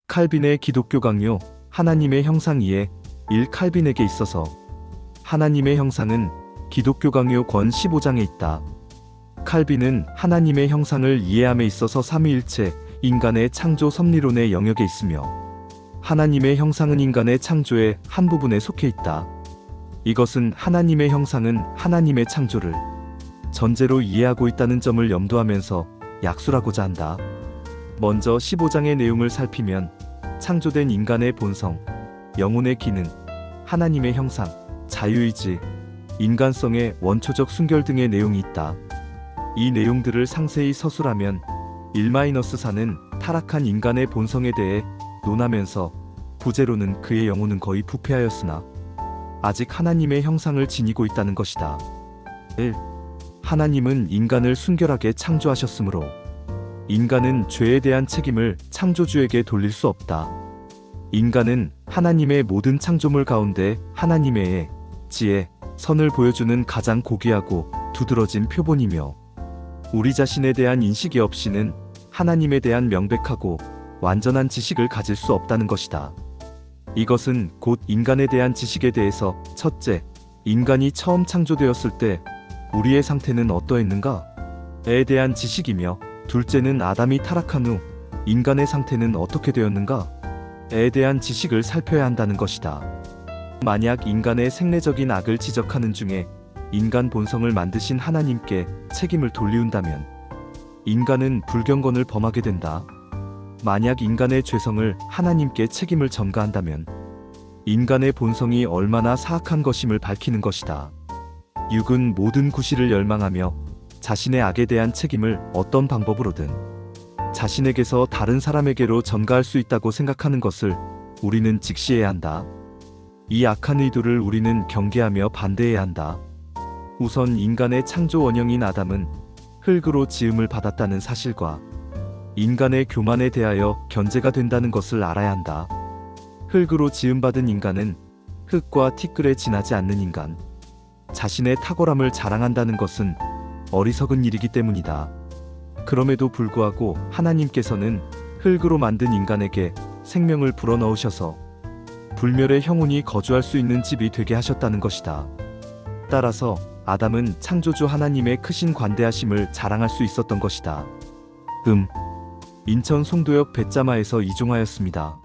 칼빈의 기독교 강요, 하나님의 형상 2에 1. 칼빈에게 있어서 하나님의 형상은 기독교 강요 권 15장에 있다. 칼빈은 하나님의 형상을 이해함에 있어서 삼위일체, 인간의 창조 섭리론의 영역에 있으며 하나님의 형상은 인간의 창조의 한 부분에 속해 있다. 이것은 하나님의 형상은 하나님의 창조를 전제로 이해하고 있다는 점을 염두하면서 약술하고자 한다. 먼저 15장의 내용을 살피면 창조된 인간의 본성, 영혼의 기능, 하나님의 형상, 자유의지, 인간성의 원초적 순결 등의 내용이 있다. 이 내용들을 상세히 서술하면 1-4는 타락한 인간의 본성에 대해 논하면서 부제로는 그의 영혼은 거의 부패하였으나 아직 하나님의 형상을 지니고 있다는 것이다. 1. 하나님은 인간을 순결하게 창조하셨으므로 인간은 죄에 대한 책임을 창조주에게 돌릴 수 없다. 인간은 하나님의 모든 창조물 가운데 하나님의 지혜, 선을 보여주는 가장 고귀하고 두드러진 표본이며 우리 자신에 대한 인식이 없이는 하나님에 대한 명백하고 완전한 지식을 가질 수 없다는 것이다. 이것은 곧 인간에 대한 지식에 대해서 첫째, 인간이 처음 창조되었을 때 우리의 상태는 어떠했는가에 대한 지식이며 둘째는 아담이 타락한 후 인간의 상태는 어떻게 되었는가에 대한 지식을 살펴야 한다는 것이다. 만약 인간의 생리적인 악을 지적하는 중에 인간 본성을 만드신 하나님께 책임을 돌리운다면 인간은 불경건을 범하게 된다. 만약 인간의 죄성을 하나님께 책임을 전가한다면 인간의 본성이 얼마나 사악한 것임을 밝히는 것이다. 6은 모든 구실을 열망하며 자신의 악에 대한 책임을 어떤 방법으로든 자신에게서 다른 사람에게로 전가할 수 있다고 생각하는 것을 우리는 직시해야 한다. 이 악한 의도를 우리는 경계하며 반대해야 한다. 우선 인간의 창조 원형인 아담은 흙으로 지음을 받았다는 사실과 인간의 교만에 대하여 견제가 된다는 것을 알아야 한다. 흙으로 지음받은 인간은 흙과 티끌에 지나지 않는 인간, 자신의 탁월함을 자랑한다는 것은 어리석은 일이기 때문이다. 그럼에도 불구하고 하나님께서는 흙으로 만든 인간에게 생명을 불어넣으셔서 불멸의 영혼이 거주할 수 있는 집이 되게 하셨다는 것이다. 따라서 아담은 창조주 하나님의 크신 관대하심을 자랑할 수 있었던 것이다. 인천 송도역 뱃자마에서 이종하였습니다.